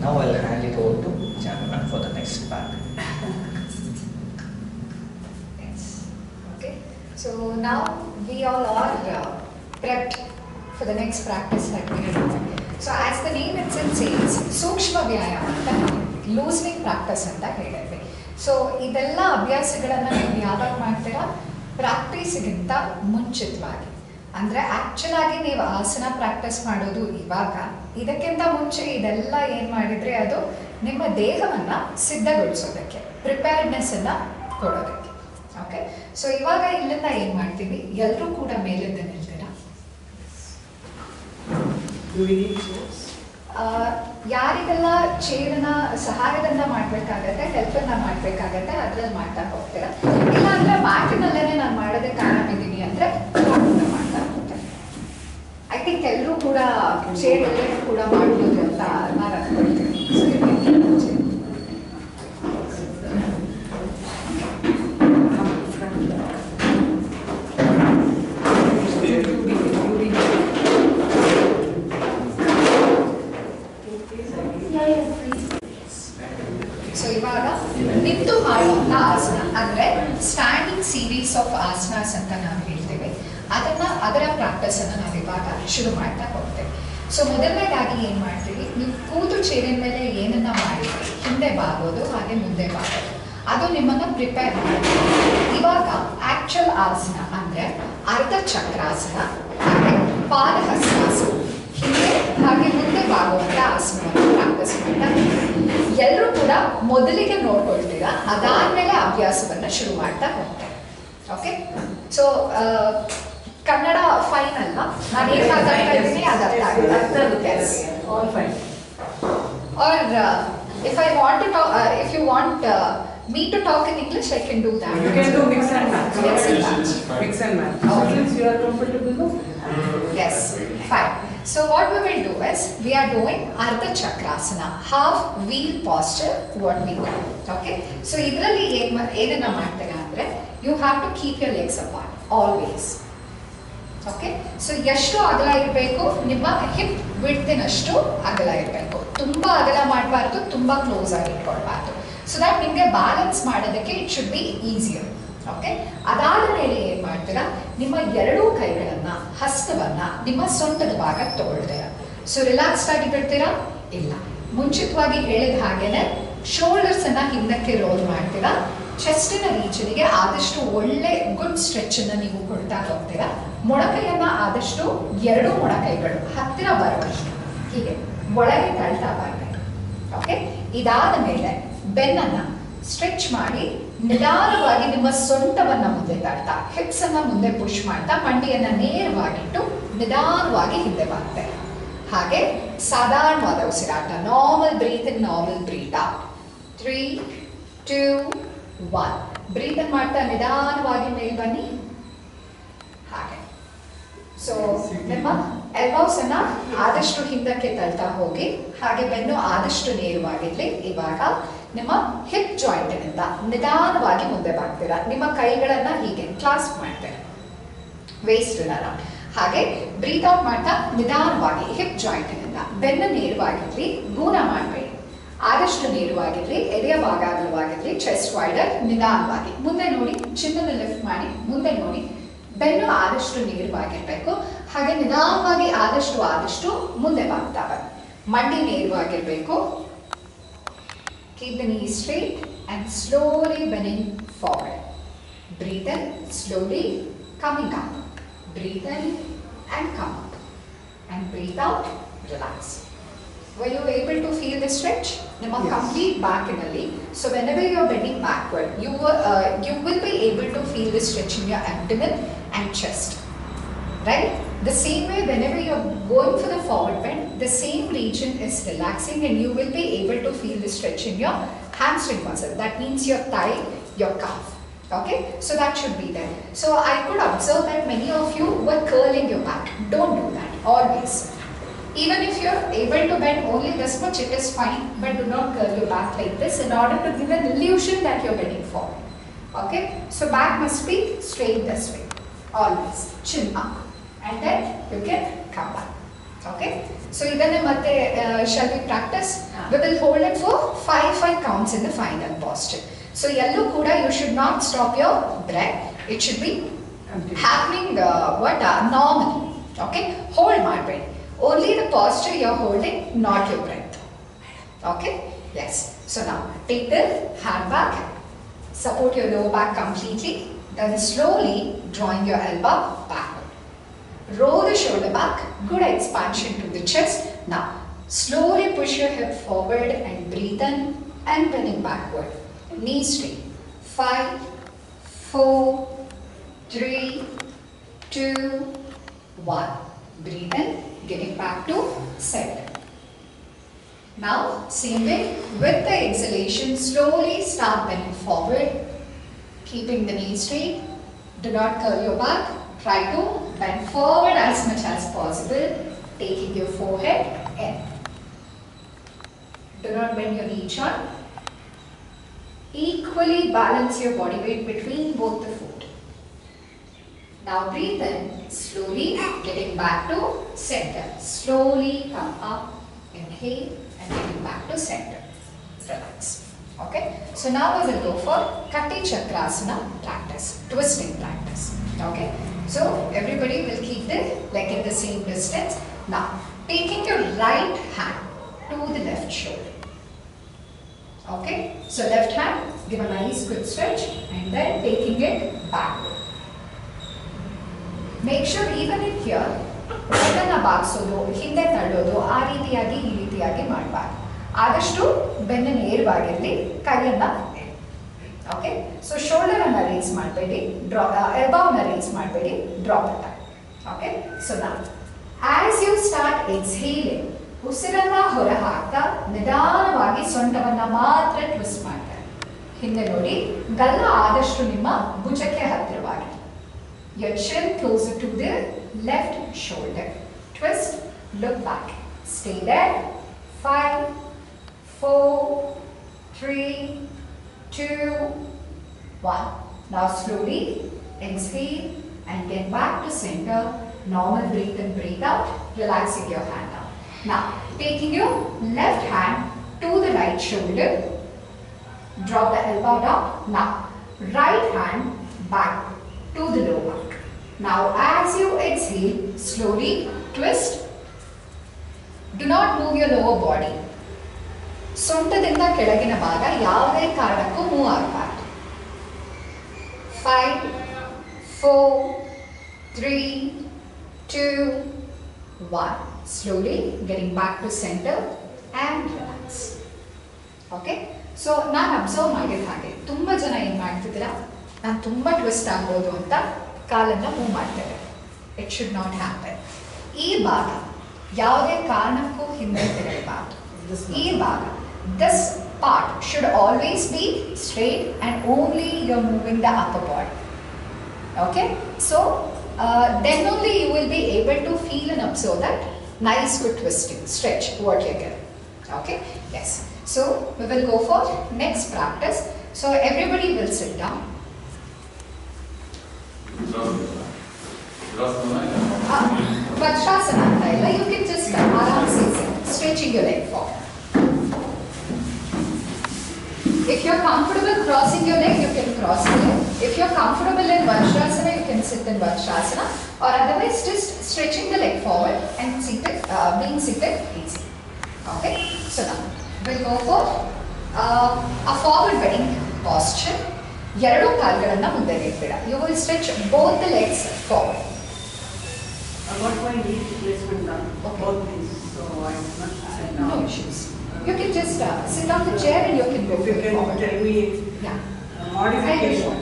Now I'll hand it over to Janana for the next part. Yes. Okay. So now we all are prepped for the next practice that we are doing. So as the name itself says, Sukshma Vyayama anta loosening practice anta ಹೇಳಿದ್ವಿ. So ಇದೆಲ್ಲ ಅಭ್ಯಾಸಗಳನ್ನು ನೀವು ಯಾವಾಗ ಮಾಡ್ತೀರಾ? ಪ್ರಾಕ್ಟೀಸ್ಗಿಂತ ಮುಂಚಿತವಾಗಿ. ಅಂದರೆ actual ಆಗಿ ನೀವು ಆಸನ ಪ್ರಾಕ್ಟೀಸ್ ಮಾಡೋದು ಇವಾಗ, ಇದಕ್ಕಿಂತ ಮುಂಚೆ ಇದೆಲ್ಲ ಏನು ಮಾಡಿದರೆ ಅದು ನಿಮ್ಮ ದೇಹವನ್ನು ಸಿದ್ಧಗೊಳಿಸೋದಕ್ಕೆ, ಪ್ರಿಪೇರ್ಡ್ನೆಸ್ಸನ್ನು ಕೊಡೋದಕ್ಕೆ. ಓಕೆ, ಸೊ ಇವಾಗ ಇಲ್ಲಿಂದ ಏನು ಮಾಡ್ತೀವಿ, ಎಲ್ಲರೂ ಕೂಡ ಮೇಲಿಂದ ನಿಲ್ತೀರಾ. ಯಾರಿಗೆಲ್ಲ ಚೇರನ್ನ ಸಹಾಯದಿಂದ ಮಾಡಬೇಕಾಗತ್ತೆ, ಹೆಲ್ಪನ್ನ ಮಾಡಬೇಕಾಗತ್ತೆ, ಅದ್ರಲ್ಲಿ ಮಾಡ್ತಾ ಹೋಗ್ತೀರಾ. ಇಲ್ಲ ಅಂದರೆ ಮ್ಯಾಟಿನಲ್ಲೇ ನಾನು ಮಾಡೋದಕ್ಕೆ ಆರಾಮಿದ್ದೀನಿ ಅಂದರೆ ಮಾಡ್ತಾ ಹೋಗ್ತೇನೆ. ಐ ಥಿಂಕ್ ಎಲ್ಲರೂ ಕೂಡ ಚೇರಲ್ಲೇ ಕೂಡ ಮಾಡ್ಬೋದು ಅಂತ ನಾನು ಅನ್ಕೊಳ್ತೀನಿ. ಸೊ ಇವಾಗ ನಿಂತು ಮಾಡುವಂಥ ಆಸನ ಅಂದರೆ ಸ್ಟ್ಯಾಂಡಿಂಗ್ ಸೀರೀಸ್ ಆಫ್ ಆಸನಾಸ್ ಅಂತ ನಾವು ಹೇಳ್ತೇವೆ. ಅದರ ಪ್ರಾಕ್ಟೀಸನ್ನು ನಾವು ಇವಾಗ ಶುರು ಮಾಡ್ತಾ ಹೋಗ್ತೇವೆ. ಸೊ ಮೊದಲನೇದಾಗಿ ಏನು ಮಾಡ್ತೀವಿ, ನೀವು ಕೂತು ಚೇರಿನ ಮೇಲೆ ಏನನ್ನ ಮಾಡಿದ್ರಿ, ಹಿಂದೆ ಬಾಗೋದು ಹಾಗೆ ಮುಂದೆ ಬಾಗೋದು, ಅದು ನಿಮ್ಮನ್ನು ಪ್ರಿಪೇರ್ ಮಾಡ್ತೀವಿ. ಇವಾಗ ಆಕ್ಚುಲ್ ಆಸನ ಅಂದರೆ ಅರ್ಧ ಚಕ್ರಾಸನ ಹಾಗೆ ಪಾದಹಸ್ತಾಸನ, ಹಿಂದೆ ಹಾಗೆ ಮುಂದೆ ಬಾಗುವಂಥ ಆಸನವನ್ನು ಪ್ರಾಕ್ಟೀಸ್ ಮಾಡ್ತಾ ಎಲ್ಲರೂ ಕೂಡ ಮೊದಲಿಗೆ ನೋಡ್ಕೊಳ್ತೀರಾ, ಅದಾದಮೇಲೆ ಅಭ್ಯಾಸವನ್ನು ಶುರು ಮಾಡ್ತಾ ಹೋಗ್ತೇವೆ. ಓಕೆ, ಸೊ ಕನ್ನಡ ಫೈನ್ ಅಲ್ವಾ? ನಾನು ಏನು ಮಾತಾಡ್ತಾ ಇದ್ದೀನಿ ಅದು ಅರ್ಥ ಆಗುತ್ತೆ. Or if I want to talk, if you want me to talk in English, I can do that. You can do mix and match. Mix and match. Mix and match. Okay. Since you are comfortable, no? Yes, fine. So what we will do is, we are doing Ardha Chakrasana, half wheel posture, what we call. Okay? So idralli ಏನನ್ನ ಮಾಡ್ತೀರಾ ಅಂದ್ರೆ, you have to keep your legs apart, always. Okay? So ಎಷ್ಟು ಅಗಲ ಇರಬೇಕು, ನಿಮ್ಮ hip ವಿಡ್ತಿನಷ್ಟು ಅಗಲ ಇರಬೇಕು. ತುಂಬಾ ಅಗಲ ಮಾಡಬಾರ್ದು, ತುಂಬಾ ಕ್ಲೋಸ್ ಆಗಿ ಇಟ್ಕೊಳ್ಬಾರ್ದು. ಸೊ ದಟ್ ನಿಮಗೆ ಬ್ಯಾಲೆನ್ಸ್ ಮಾಡೋದಕ್ಕೆ it should be easier. Okay, ಅದಾದ ಮೇಲೆ ಏನು ಮಾಡ್ತೀರಾ, ನಿಮ್ಮ ಎರಡೂ ಕೈಗಳನ್ನು, ಹಸ್ತವನ್ನು ನಿಮ್ಮ ಸೊಂಟದ ಭಾಗ ತಗೊಳ್ತೀರಾ. ಸೊ ರಿಲ್ಯಾಕ್ಸ್ಡ್ ಆಗಿ ಬಿಡ್ತೀರಾ? ಇಲ್ಲ. ಮುಂಚಿತವಾಗಿ ಹೇಳಿದ ಹಾಗೇನೆ ಶೋಲ್ಡರ್ಸನ್ನು ಹಿಂದಕ್ಕೆ ರೋಲ್ ಮಾಡ್ತೀರಾ. ಚೆಸ್ಟಿನ ರೀಚನಿಗೆ ಆದಷ್ಟು ಒಳ್ಳೆ ಗುಡ್ ಸ್ಟ್ರೆಚನ್ನು ನೀವು ಕೊಡ್ತಾ ಹೋಗ್ತೀರಾ. ಮೊಣಕೈಯನ್ನು ಆದಷ್ಟು ಎರಡೂ ಮೊಣಕೈಗಳು ಹತ್ತಿರ ಬರುವಷ್ಟು ಹೀಗೆ ಒಳಗೆ ತಳ್ತಾ ಬರಬೇಕು. ಓಕೆ, ಇದಾದ ಮೇಲೆ ಬೆನ್ನನ್ನು ಸ್ಟ್ರೆಚ್ ಮಾಡಿ ನಿಧಾನವಾಗಿ ನಿಮ್ಮ ಸೊಂಟವನ್ನು ಮುಂದೆ ತಳ್ತಾ, ಹಿಪ್ಸ್ ಅನ್ನ ಮುಂದೆ ಪುಷ್ ಮಾಡ್ತಾ, ಮಂಡಿಯನ್ನು ನೇರವಾಗಿಟ್ಟು ನಿಧಾನವಾಗಿ ಹಿಂದೆ ಬರುತ್ತೆ. ಹಾಗೆ ಸಾಧಾರಣವಾದ ಉಸಿರಾಟ, ನಾರ್ಮಲ್ ಬ್ರೀತ್ ಇನ್, ನಾರ್ಮಲ್ ಬ್ರೀತ್ ಔಟ್. 3, 2, 1. ಬ್ರೀತ್ ಇನ್ ಮಾಡ್ತಾ ನಿಧಾನವಾಗಿ ಮೇಲೆ ಬನ್ನಿ. ಹಾಗೆ ಸೊ ನಿಮ್ಮ ಎಲ್ಬೋಸ್ ಅನ್ನ ಆದಷ್ಟು ಹಿಂದಕ್ಕೆ ತಳ್ತಾ ಹೋಗಿ, ಹಾಗೆ ಬೆನ್ನು ಆದಷ್ಟು ನೇರವಾಗಿರ್ಲಿ. ಇವಾಗ ನಿಮ್ಮ ಹಿಪ್ ಜಾಯಿಂಟಿನಿಂದ ನಿಧಾನವಾಗಿ ಮುಂದೆ ಬಾಗ್ತೀರಾ. ನಿಮ್ಮ ಕೈಗಳನ್ನ ಹೀಗೆ ಕ್ಲಾಸ್ ಮಾಡ್ತೀರಾ, ವೇಸ್ಟ್ ಅರೌಂಡ್. ಹಾಗೆ ಬ್ರೀತ್ ಔಟ್ ಮಾಡ್ತಾ ನಿಧಾನವಾಗಿ ಹಿಪ್ ಜಾಯಿಂಟಿನಿಂದ ಬೆನ್ನು ನೇರವಾಗಿರ್ಲಿ, ಗೂನ ಮಾಡಬೇಡಿ, ಆದಷ್ಟು ನೇರವಾಗಿರ್ಲಿ. ಎದೆಯ ಭಾಗ ಅಗಲವಾಗಿರ್ಲಿ, ಚೆಸ್ಟ್ ವೈಡರ್. ನಿಧಾನವಾಗಿ ಮುಂದೆ ನೋಡಿ, ಚಿನ್ನದ ಲಿಫ್ಟ್ ಮಾಡಿ ಮುಂದೆ ನೋಡಿ. ಬೆನ್ನು ಆದಷ್ಟು ನೇರವಾಗಿರ್ಬೇಕು. ಹಾಗೆ ನಿಧಾನವಾಗಿ ಆದಷ್ಟು ಮುಂದೆ ಬಾಗ್ತಾ ಬನ್ನಿ. ಮಂಡಿ ನೇರವಾಗಿರ್ಬೇಕು. Keep the knees straight and slowly bending forward. Breathe in, slowly coming up. Breathe in and come up. And breathe out, relax. Were you able to feel the stretch? Yes. Complete back in a leg. So whenever you are bending backward, you will be able to feel the stretch in your abdomen and chest. Right? The same way, whenever you are going for the forward bend, the same region is relaxing and you will be able to feel the stretch in your hamstring muscle. That means your thigh, your calf. Okay? So that should be there. So I could observe that many of you were curling your back. Don't do that, always. Even if you are able to bend only this much, it is fine, but do not curl your back like this in order to give an illusion that you are bending forward. Okay? So back must be straight this way, always. Chin up. And then you can come back. Okay? So idanne matte shall we practice? We will hold it for 5 counts in the final posture. So yellow kuda you should not stop your breath. It should be happening normally. Okay, hold my breath. Only the posture you are holding, not your breath. Okay, yes. So now take the hand back, support your lower back completely, then slowly drawing your elbow backward. Roll the shoulder back, good expansion to the chest. Now slowly push your hip forward and breathe in and bending backward. Knees straight. 5, 4, 3, 2, 1. Breathe in, getting back to center. Now, same way, with the exhalation, slowly start bending forward, keeping the knees straight. Do not curl your back. Try to bend forward as much as possible, taking your forehead in. Do not bend your knee joint. Equally balance your body weight between both the foot. Now breathe in, slowly getting back to center. Slowly come up, inhale and getting back to center. Relax. Okay. So now we will go for Kati Chakrasana practice, twisting practice. Okay. So everybody will keep the leg in the same distance. Now taking your right hand to the left shoulder. Okay. So left hand, give a nice good stretch and then taking it backward. Make sure even in here, ಬೆನ್ನನ್ನ ಬಾಗಿಸೋದು, ಹಿಂದೆ ತಳ್ಳೋದು, ಆ ರೀತಿಯಾಗಿ ಈ ರೀತಿಯಾಗಿ ಮಾಡಬಾರ್ದು. ಆದಷ್ಟು ಬೆನ್ನ ನೇರವಾಗಿರಲಿ, ಕೈಯನ್ನ okay. So shoulder ಅನ್ನ race ಮಾಡಬೇಡಿ, ಎಲ್ಬೌನ ರೇಸ್ ಮಾಡಬೇಡಿ, ಡ್ರಾಪ್ ಇಟ್. ಓಕೆ. ಸೊ ನಾವು ಆಸ್ ಯು ಸ್ಟಾರ್ಟ್ ಎಕ್ಸ್ಹೇಲಿಂಗ್, ಉಸಿರನ್ನ ಹೊರ ಹಾಕ್ತಾ ನಿಧಾನವಾಗಿ ಸೊಂಟವನ್ನ ಮಾತ್ರ ಟ್ವಿಸ್ಟ್ ಮಾಡ್ತಾರೆ. ಹಿಂದೆ ನೋಡಿ, ಗಲ್ಲ ಆದಷ್ಟು ನಿಮ್ಮ ಭುಜಕ್ಕೆ ಹತ್ತಿರವಾಗಿ. Your chin closer to the left shoulder. Twist, look back. Stay there. 5, 4, 3, 2, 1. Now slowly exhale and get back to center. Normal breathe in, breathe out. Relaxing your hand down. Now taking your left hand to the right shoulder. Drop the elbow down. Now right hand back to the lower back. Now as you exhale, slowly twist. Do not move your lower body. ಸೊಂಟದಿಂದ ಕೆಳಗಿನ ಭಾಗ ಯಾವುದೇ ಕಾರಣಕ್ಕೂ move ಆಗಬಾರ್ದು. 5, 4, 3, 2, 1. Slowly getting back to center and relax. Okay? So ನಾನು observe ಮಾಡಿದ ಹಾಗೆ ತುಂಬ ಜನ ಏನು ಮಾಡ್ತಿದ್ದೀರಾ, ನಾನು ತುಂಬ ಟ್ವಿಸ್ಟ್ ಆಗ್ಬೋದು ಅಂತ ಕಾಲನ್ನು ಮೂವ್ ಮಾಡ್ತೇವೆ. It should not happen. ಈ ಭಾಗ ಯಾವುದೇ ಕಾರಣಕ್ಕೂ ಹಿಂದೆ ತೆರಳಬಾರ್ದು. ಈ ಭಾಗ, this part should always be straight and only you're moving the upper body. Okay? So then only you will be able to feel and observe that nice good twisting, stretch what you're getting. Okay? Yes. So we will go for next practice. So everybody will sit down. Vajrasana anta illa, you can just aramse stretching your leg forward. If you're comfortable crossing your leg, you can cross your leg. If you're comfortable in Vajrasana, you can sit in Vajrasana, or otherwise just stretching the leg forward and seated, being seated easy. Okay? So now we'll go for a forward bending posture. ಎರಡು ಕಾಲುಗಳನ್ನು ಮುಂದೆ ಇಡಬೇಡ. You will stretch both the legs forward. I got my knee replacement done. Okay. Both knees, so I'm not sit down. No issues. You can just sit on the chair and you can go If you can forward. tell me Yeah. modification.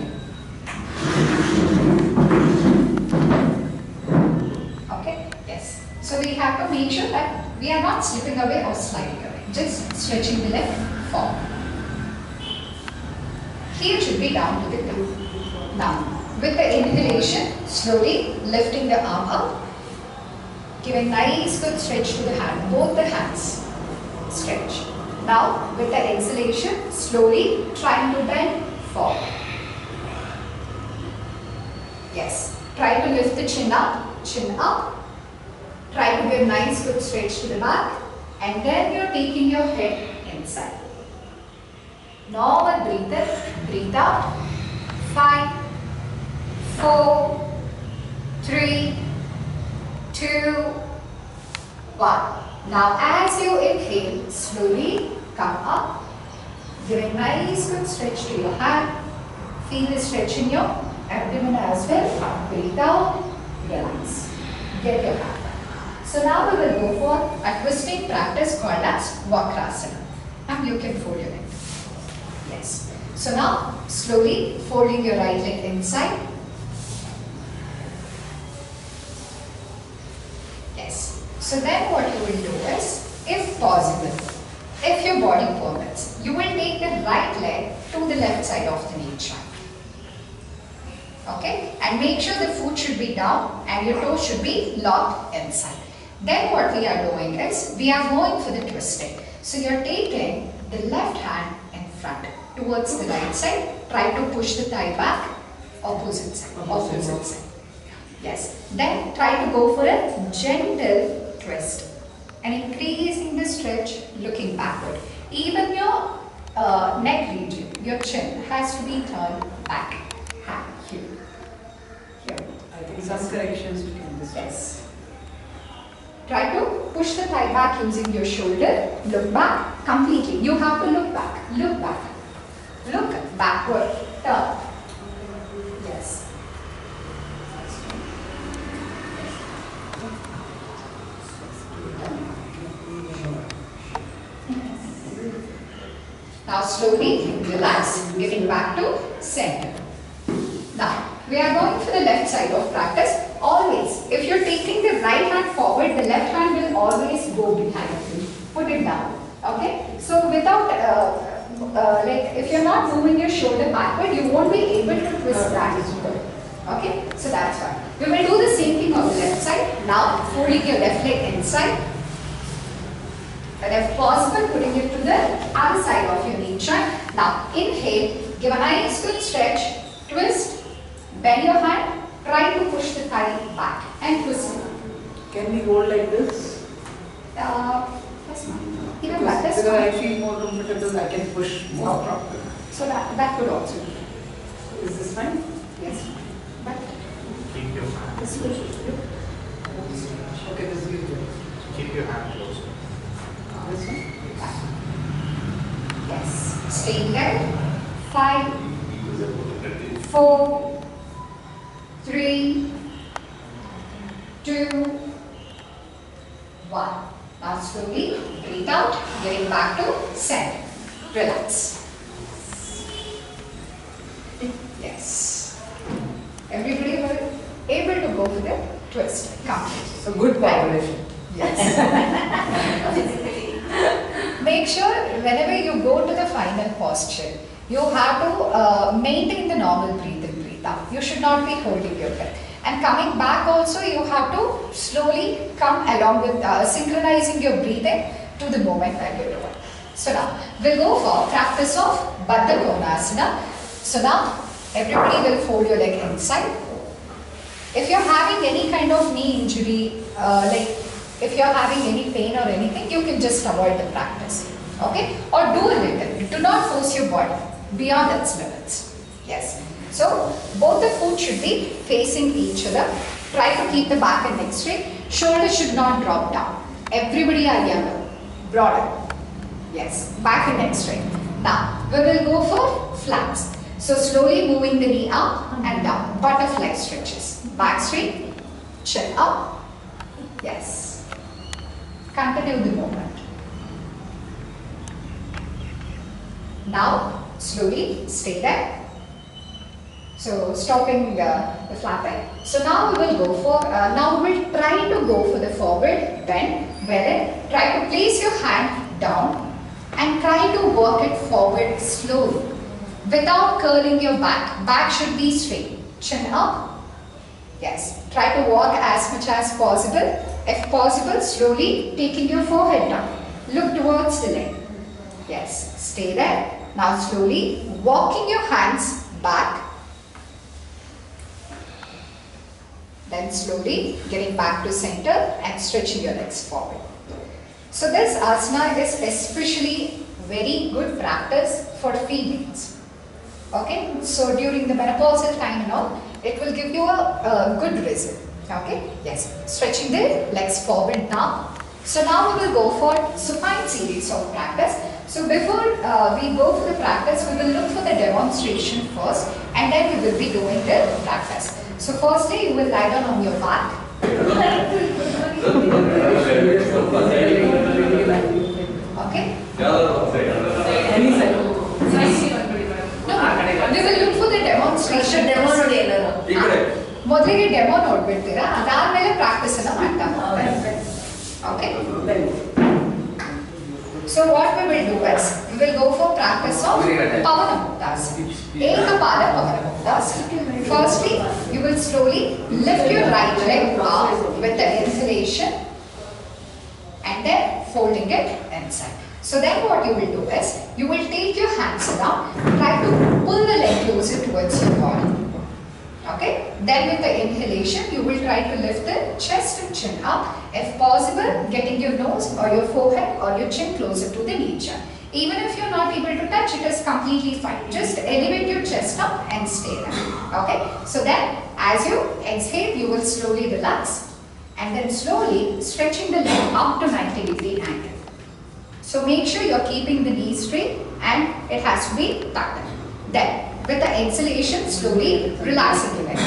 Okay. Yes. So we have to make sure that we are not slipping away or sliding away. Just stretching the leg forward. Heel should be down to the ground. Now, with the inhalation, slowly lifting the arm up, give a nice good stretch to the hand, both the hands. Stretch. Now, with the exhalation, slowly trying to bend forward. Yes. Try to lift the chin up, Try to give nice good stretch to the back, and then you're taking your head inside. Normal breathe in, breathe out. 5, 4, 3, 2, 1. Now as you inhale, slowly come up. Give a nice good stretch to your hand. Feel the stretch in your abdomen as well. Breathe out, relax. Get your hand back. So now we will go for a twisting practice called as Vakrasana. And you can fold your leg. Yes. So now slowly folding your right leg inside. Yes. So then what you will do is, if possible, if your body permits, you will take the right leg to the left side of the knee joint. Okay? And make sure the foot should be down and your toes should be locked inside. Then what we are doing is, we are going for the twisting. So you are taking the left hand in front towards the right side. Try to push the thigh back, opposite side, opposite side. Yes. Then try to go for a gentle twist and increasing the stretch, looking backward. Even your neck region, your chin has to be turned back. Here. Here. I think some corrections we can discuss. Yes. Try to push the thigh back using your shoulder. Look back completely. You have to look back. Look back. Look backward. Turn. Yes. Now slowly relax, getting back to center. Now we are going for the left side of practice. Always, if you're taking the right hand forward, the left hand will always go behind you. Put it down. Okay? So without, like if you're not moving your shoulder backward, you won't be able to twist that as well. Okay? So that's fine. We will do the same thing on the left side. Now folding your left leg inside. And if possible, putting it to the other side of your knee joint. Now inhale, give a nice good stretch, twist, bend your hand, try to push the thigh back and twist it. Can we hold like this? That's fine. Even like this. Because I feel more comfortable, I can push more properly. So that could also be. Is this fine? Yes. But Keep your hand. this will do. Okay, this is good. Keep your hand closed. This one? Yes. Stay there. 5, 4, 3, 2, 1. Now slowly breathe out, getting back to center. Relax. Yes. Everybody will able to go for the twist. Come. So good combination. Yes. Make sure whenever you go to the final posture, you have to maintain the normal breathe in, breathe out. You should not be holding your breath. And coming back also, you have to slowly come along with synchronizing your breathing to the movement that you're doing. So now, we'll go for practice of Baddha Konasana. So now, everybody will fold your leg inside. If you're having any kind of knee injury, like if you're having any pain or anything, you can just avoid the practice. Okay? Or do a little. Do not force your body beyond its limits. Yes. So, both the foot should be facing each other. Try to keep the back and neck straight. Shoulders should not drop down. Everybody are younger. Broader. Yes. Back and neck straight. Now, we will go for flaps. So, slowly moving the knee up and down. Butterfly stretches. Back straight. Chin up. Yes. Continue the movement. Now, slowly stay there. So, stopping the flapping. So, now we will go for, now we will try to go for the forward bend, wherein try to place your hand down and try to work it forward slowly without curling your back. Back should be straight. Chin up. Yes. Try to walk as much as possible. If possible, slowly taking your forehead down. Look towards the leg. Yes. Stay there. Now slowly walking your hands back. Then slowly getting back to center and stretching your legs forward. So this asana is especially very good practice for females. Okay, so during the menopausal time and all, it will give you a good result. Okay, yes, stretching the legs forward now. So now we will go for supine series of practice. So before we go for the practice, we will look for the demonstration first, and then we will be doing the practice. So firstly, you will lie down on your back. Okay? Any side. No, we will look for the demonstration. ಮೊದಲಿಗೆ demo ನೋಡ್ಬಿಡ್ತೀರಾ, ಅದಾದ್ಮೇಲೆ practice ಅನ್ನ ಮಾಡ್ತಾ ಹೋಗ್ತಾರೆ. Okay? So what we will do is, we will go for practice of Pavanamuktasana. Ekapada Pavanamuktasana. Firstly, you will slowly lift your right leg up with the inhalation and then folding it inside. So then what you will do is, you will take your hands down, try to pull the leg closer towards your body. Okay? Then with the inhalation, you will try to lift the chest and chin up. If possible, getting your nose or your forehead or your chin closer to the knee joint. Even if you're not able to touch, it is completely fine. Just elevate your chest up and stay there. Okay? So then, as you exhale, you will slowly relax and then slowly stretching the leg up to 90-degree angle. So make sure you're keeping the knee straight and it has to be tucked in. Then, with the exhalation, slowly relaxing the leg.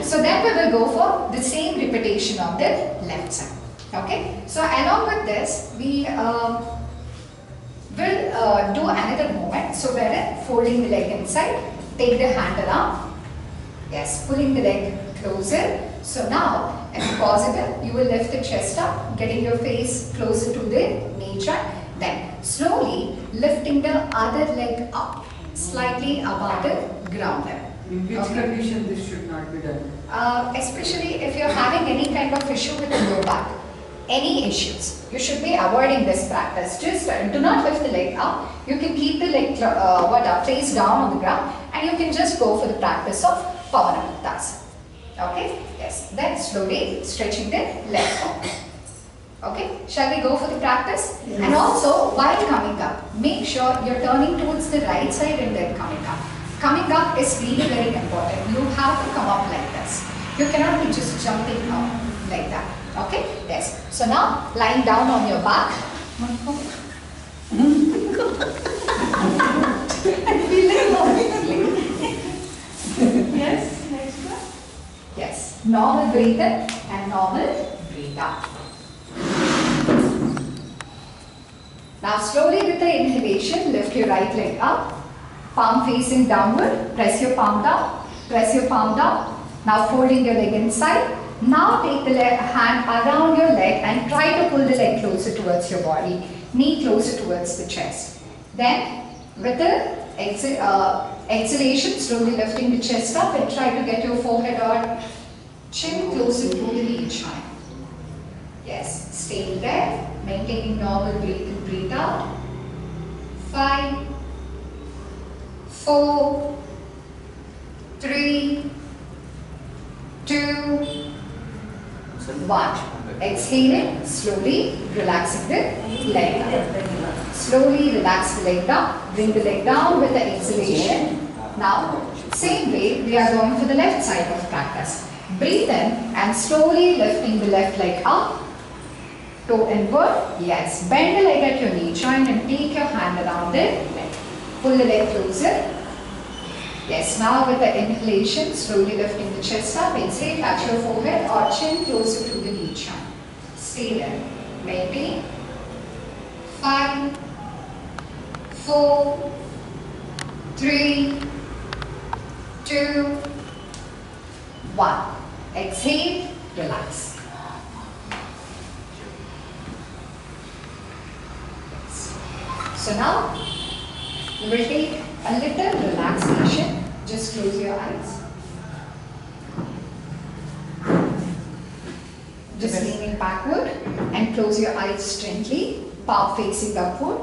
So then we will go for the same repetition of the left side. Okay? So along with this, we will do another movement. So wherein folding the leg inside, take the hand around. Yes, pulling the leg closer. So now, if possible, you will lift the chest up, getting your face closer to the knee joint. Then slowly lifting the other leg up, slightly above the ground level. In which condition this should not be done? Especially if you're having any kind of issue with the lower back, any issues, you should be avoiding this practice. Just do not lift the leg up. You can keep the leg face down on the ground, and you can just go for the practice of Pavanamuktasana. Okay? Yes. Then slowly stretching the leg forward. Okay, shall we go for the practice? Yes. And also, while coming up, make sure you're turning towards the right side and then coming up. Coming up is really very important. You have to come up like this. You cannot be just jumping up like that. Okay? Yes. So now, lying down on your back. Yes, next one. Yes. Normal breathe in and normal breathe out. Now slowly with the inhalation, lift your right leg up, palm facing downward, press your palm down, press your palm down. Now folding your leg inside. Now take the hand around your leg and try to pull the leg closer towards your body, knee closer towards the chest. Then with the exhalation, slowly lifting the chest up and try to get your forehead or chin closer to the knee joint. Yes, stay there, maintaining normal breathe in, breathe out. 5, 4, 3, 2, 1. Exhaling, slowly relaxing the leg down. Slowly relax the leg down, bring the leg down with the exhalation. Now, same way, we are going for the left side of practice. Breathe in and slowly lifting the left leg up. Toe inward, yes. Bend the leg at your knee joint and take your hand around the leg. Pull the leg closer. Yes, now with the inhalation, slowly lifting the chest up. Exhale, touch your forehead or chin closer to the knee joint. Stay there. Maintain. 5, 4, 3, 2, 1. Exhale, relax. So now, you will take a little relaxation. Just close your eyes. Just leaning backward and close your eyes gently, palm facing upward.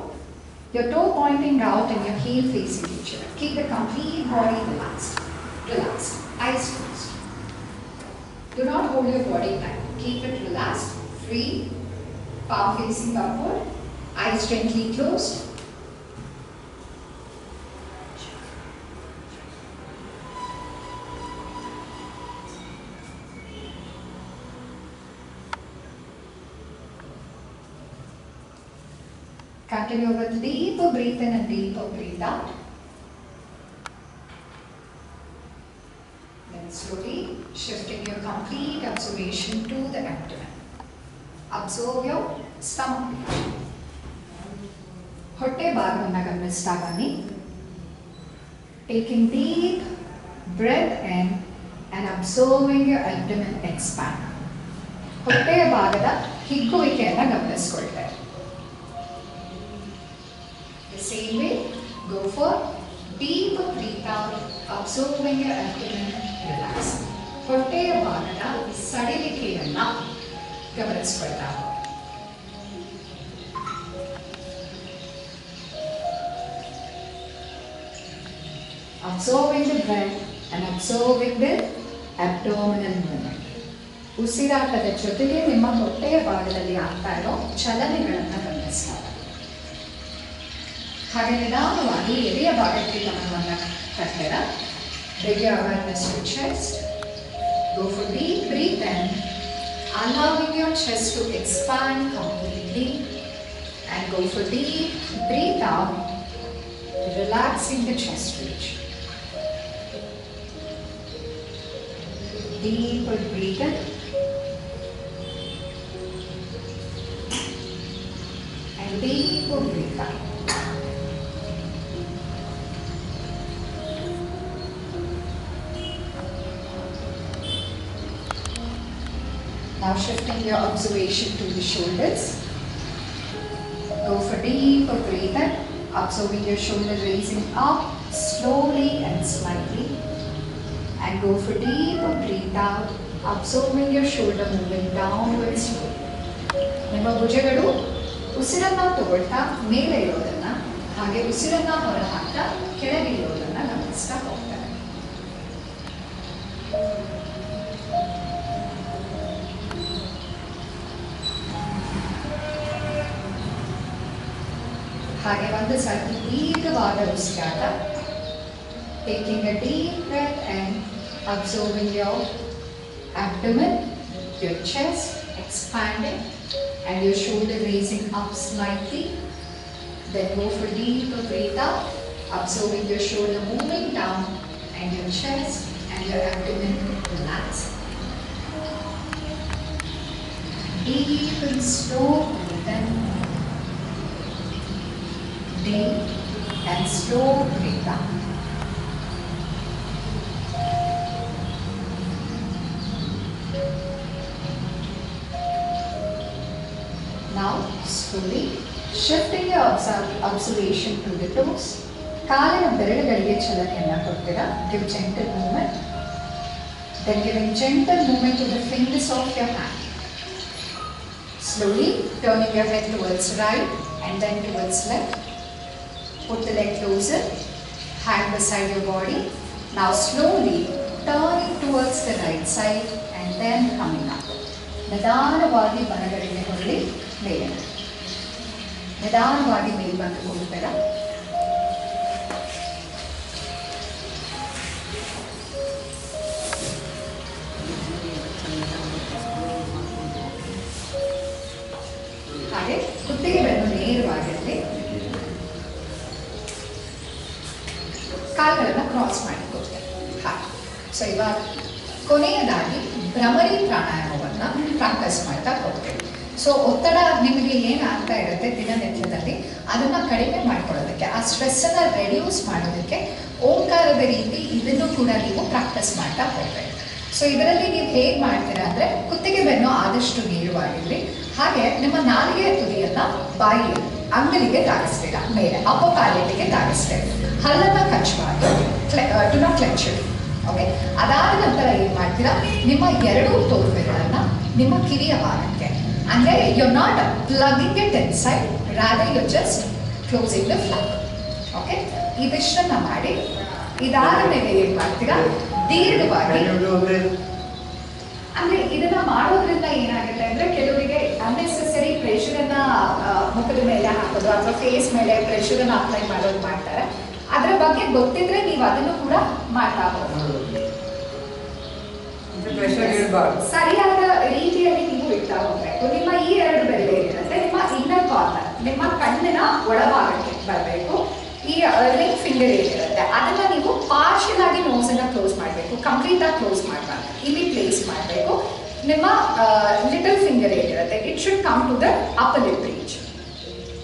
Your toe pointing out and your heel facing each other. Keep the complete body relaxed. Relaxed. Eyes closed. Do not hold your body tight. Keep it relaxed, free, palm facing upward, eyes gently closed. Continue with deeper breath in and deeper breathe out. Then slowly shifting your complete observation to the abdomen. Observe your stomach. ಹೊಟ್ಟೆ ಭಾಗವನ್ನು ಗಮನಿಸ್ತಾ ಬನ್ನಿ. Taking deep breath in and observing your abdomen expand. ಹೊಟ್ಟೆಯ ಭಾಗದ ಹಿಗ್ಗುವಿಕೆಯನ್ನು ಗಮನಿಸಿಕೊಳ್ತಾರೆ. The same way, go for deeper breath out, observing your abdomen relax. ಹೊಟ್ಟೆಯ ಭಾಗದ ಸಡಿಲಿಕೆಯನ್ನು ಗಮನಿಸಿಕೊಳ್ತಾ ಹೋಗಿ. Observing the breath and observing the abdominal movement. ಉಸಿರಾಟದ ಜೊತೆಗೆ ನಿಮ್ಮ ಹೊಟ್ಟೆಯ ಭಾಗದಲ್ಲಿ ಆಗ್ತಾ ಇರೋ ಚಲನೆಗಳನ್ನು ಗಮನಿಸ್ತಾ ಹಾಗೆ ನಿಧಾನವಾಗಿ ಎದೆಯ ಭಾಗಕ್ಕೆ ಗಮನವನ್ನು ತರ್ತೀರ. Bring your awareness to chest. Go for deep breath in, allowing your chest to expand completely, and go for deep breath out, relaxing the chest region. Deeper breathe in and deeper breathe out. Now shifting your observation to the shoulders. Go for deeper breathe in, observing your shoulder raising up slowly and slightly. And go for deeper breathe out, observing your shoulder moving downwards slowly. ನಿಮ್ಮ ಭುಜಗಳು ಉಸಿರನ್ನ ತಗೊಳ್ತಾ ಮೇಲೆ ಇರೋದನ್ನ ಹಾಗೆ ಉಸಿರನ್ನ ಹೊರಹಾಕ್ತಾ ಕೆಳಗೆ ಇರೋದನ್ನ ಗಮನಿಸ್ತಾ ಹೋಗ್ತಾರೆ. ಹಾಗೆ ಒಂದು ಸ್ವಲ್ಪ ದೀರ್ಘವಾದ ಉಸಿರಾಟ. Taking a deep breath and observing your abdomen, your chest expanding and your shoulder raising up slightly. Then go for deeper breath out, observing your shoulder moving down and your chest and your abdomen relaxing. Deep and slow breathe in. Deep and slow breathe out. Now slowly shifting your observation to the toes. ಕಾಲಿನ ಬೆರಳುಗಳಿಗೆ ಚಲನೆಯನ್ನು ಕೊಡ್ತೀರಾ. Give gentle movement. Then giving gentle movement to the fingers of your hand. Slowly turning your head towards right and then towards left. Put the leg closer, hand beside your body. Now slowly turning towards the right side and then coming up. ನಿಧಾನವಾಗಿ ಬಲಗಡೆಗೆ ಹೊರಳಿ ಮೇಲೆ. ನಿಧಾನವಾಗಿ ಮೇಲೆ ಬಂದು ಹೋಗ್ಬೇಡ. ಹಾಗೆ ಕುತ್ತಿಗೆ ಬೆನ್ನು ನೇರವಾಗಿರಲಿ. ಕಾಲುಗಳನ್ನು ಕ್ರಾಸ್ ಮಾಡಿಕೊಡ್ತೇವೆ. ಹಾಗೆ ಸೊ ಇವಾಗ ಕೊನೆಯದಾಗಿ ಭ್ರಮರಿ ಪ್ರಾಣಾಯಾಮವನ್ನು ಪ್ರಾಕ್ಟೀಸ್ ಮಾಡ್ತಾ ಹೋಗ್ತೇವೆ. ಸೊ ಒತ್ತಡ ನಿಮಗೆ ಏನಾಗ್ತಾ ಇರುತ್ತೆ ದಿನನಿತ್ಯದಲ್ಲಿ ಅದನ್ನು ಕಡಿಮೆ ಮಾಡ್ಕೊಳ್ಳೋದಕ್ಕೆ, ಆ ಸ್ಟ್ರೆಸ್ಸನ್ನು ರೆಡ್ಯೂಸ್ ಮಾಡೋದಕ್ಕೆ ಓಂಕಾರದ ರೀತಿ ಇದನ್ನು ಕೂಡ ನೀವು ಪ್ರಾಕ್ಟೀಸ್ ಮಾಡ್ತಾ ಹೋಗ್ಬೇಕು. ಸೊ ಇದರಲ್ಲಿ ನೀವು ಹೇಗೆ ಮಾಡ್ತೀರಾ ಅಂದರೆ ಕುತ್ತಿಗೆ ಬೆನ್ನು ಆದಷ್ಟು ನೇರವಾಗಿರಲಿ. ಹಾಗೆ ನಿಮ್ಮ ನಾಲಿಗೆಯ ತುದಿಯನ್ನು ಬಾಯಿಗೆ ಅಂಗಲಿಗೆ ತಾಗಿಸ್ತೀರಾ, ಮೇಲೆ ಅಪ್ಪ ಪ್ಯಾಲೆಟ್ಗೆ ತಾಗಿಸ್ತೇವೆ. ಹಲ್ಲನ್ನು ಕಚ್ಚಬಾರ್ದು, ಡು ನಾಟ್ ಕ್ಲೆಂಚ್ ಇಟ್. ಓಕೆ, ಅದಾದ ನಂತರ ಏನು ಮಾಡ್ತೀರಾ, ನಿಮ್ಮ ಎರಡೂ ತೋರುಬೆರಳನ್ನು ನಿಮ್ಮ ಕಿವಿಯ ಭಾಗಕ್ಕೆ, ಅಂದರೆ you not plugging it inside, rather you just closing the flap. Okay, ಇದಿಷ್ಟನ್ನು ಮಾಡಿ ಇದಾದ ಮೇಲೆ ಏನು ಮಾಡ್ತೀರಾ, ದೀರ್ಘವಾಗಿ ಅಂದ್ರೆ ಇದನ್ನ ಮಾಡೋದ್ರಿಂದ ಏನಾಗುತ್ತೆ ಅಂದ್ರೆ ಕೆಲವರಿಗೆ ಅನ್ನೆಸೆಸರಿ ಪ್ರೆಷರ್ ಅನ್ನ ಮುಖದ ಮೇಲೆ ಹಾಕೋದು ಅಥವಾ ಫೇಸ್ ಮೇಲೆ ಪ್ರೆಷರ್ ಅನ್ನ ಅಪ್ಲೈ ಮಾಡೋದು ಮಾಡ್ತಾರೆ. ಅದ್ರ ಬಗ್ಗೆ ಗೊತ್ತಿದ್ರೆ ನೀವು ಅದನ್ನು ಕೂಡ ಮಾಡ್ತಾ ಹೋಗ್ಬೋದು. ಸರಿಯಾದ ರೀತಿಯಲ್ಲಿ ನೀವು ಇಡ್ತಾ ಹೋಗ್ಬೇಕು. ನಿಮ್ಮ ಈ 2 ಬೆರಳು ಏನಿರುತ್ತೆ ನಿಮ್ಮ ಇನ್ನರ್ ಕಾರ್ನರ್, ನಿಮ್ಮ ಕಣ್ಣಿನ ಒಳಭಾಗಕ್ಕೆ ಬರಬೇಕು. ಈ ರಿಂಗ್ ಫಿಂಗರ್ ಏನಿರುತ್ತೆ ಅದನ್ನ ನೀವು ಪಾರ್ಷಿಯಲ್ ಆಗಿ ನೋಸ್ ಅನ್ನ ಕ್ಲೋಸ್ ಮಾಡಬೇಕು, ಕಂಪ್ಲೀಟ್ ಆಗಿ ಕ್ಲೋಸ್ ಮಾಡಬಾರ್ದು. ಇಲ್ಲಿ ಪ್ಲೇಸ್ ಮಾಡಬೇಕು. ನಿಮ್ಮ ಲಿಟಲ್ ಫಿಂಗರ್ ಏನಿರುತ್ತೆ it should come to the upper lip reach.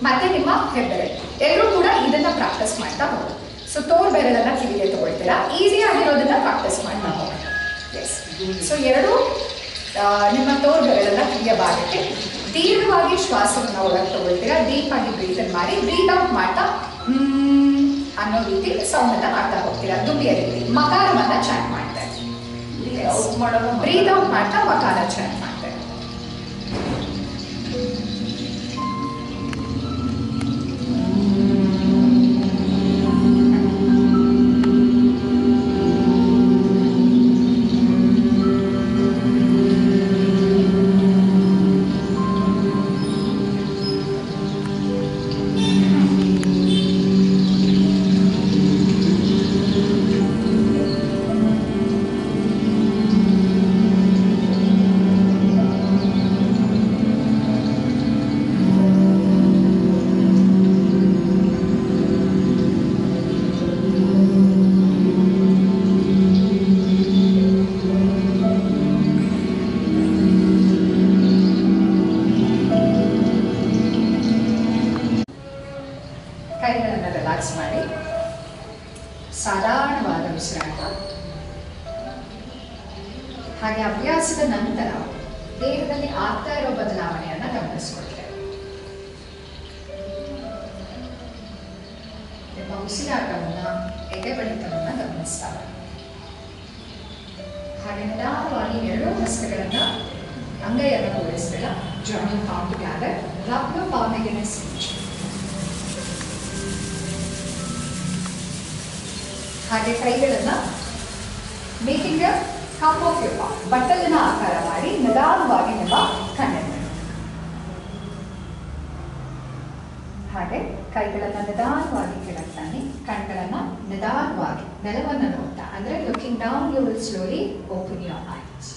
ಮತ್ತೆ ನಿಮ್ಮ ಹೆಬ್ಬೆರಳು ಎಲ್ಲರೂ ಕೂಡ ಇದನ್ನ ಪ್ರಾಕ್ಟೀಸ್ ಮಾಡ್ತಾ ಹೋಗಿ. ಸೊ ತೋರ್ ಬೆರಳನ್ನ ಕಿವಿಗೆ ತಗೊಳ್ತೀರಾ, ಈಸಿ ಆಗಿರೋದನ್ನ ಪ್ರಾಕ್ಟೀಸ್ ಮಾಡ್ತಾ ಹೋಗಿ. ಎಸ್. ಸೊ 2 ನಿಮ್ಮ ತೋರ್ ಬೆರಳನ್ನ ಕಿವಿಯ ಭಾಗಕ್ಕೆ ದೀರ್ಘವಾಗಿ ಶ್ವಾಸವನ್ನು ಒಳಗೆ ತಗೊಳ್ತೀರಾ. ಡೀಪ್ ಆಗಿ ಬ್ರೀತ್ ಮಾಡಿ, ಬ್ರೀತ್ ಔಟ್ ಮಾಡ್ತಾ ಅನ್ನೋ ರೀತಿ ಸೌಂಡ್ ಅನ್ನ ಮಾಡ್ತಾ ಹೋಗ್ತೀರಾ. ದುಂಬಿಯ ರೀತಿ ಮಕಾರವನ್ನ ಚಾಟ್ ಮಾಡ್ತಾರೆ. ಬ್ರೀತ್ ಔಟ್ ಮಾಡ್ತಾ ಮಕಾರ ಚಾಟ್ ಮಾಡ್ತಾರೆ. ಕೈಗಳನ್ನು ರಿಲ್ಯಾಕ್ಸ್ ಮಾಡಿ ಸಾಧಾರಣವಾದ ಉಸಿರಾಟ. ಹಾಗೆ ಅಭ್ಯಾಸದ ನಂತರ ದೇಹದಲ್ಲಿ ಆಗ್ತಾ ಇರೋ ಬದಲಾವಣೆಯನ್ನ ಗಮನಿಸ್ಕೊಳ್ತೇವೆ. ನಿಮ್ಮ ಉಸಿರಾಟವನ್ನ, ಎದೆ ಬಡಿತವನ್ನ ಗಮನಿಸ್ತಾರೆ. ಹಾಗೆ ನಿಧಾನವಾಗಿ 2 ಹಸ್ತಗಳನ್ನ ಅಂಗೈಯನ್ನು ಕೂಡಿಸ್ಬೇಡ. Join palm together, rub your palm against each. ಹಾಗೆ ಕೈಗಳನ್ನ making a cup of your palm, ಬಟ್ಟಲಿನ ಆಕಾರ ಮಾಡಿ ನಿಧಾನವಾಗಿ ನಿಮ್ಮ ಕಣ್ಣನ್ನು ಹಾಗೆ ಕೈಗಳನ್ನ ನಿಧಾನವಾಗಿ ಕೆಳಗೆ ತನ್ನಿ. ಕಣ್ಗಳನ್ನ ನಿಧಾನವಾಗಿ ನೆಲವನ್ನು ನೋಡ್ತಾ, ಅಂದ್ರೆ looking down you will slowly open your eyes.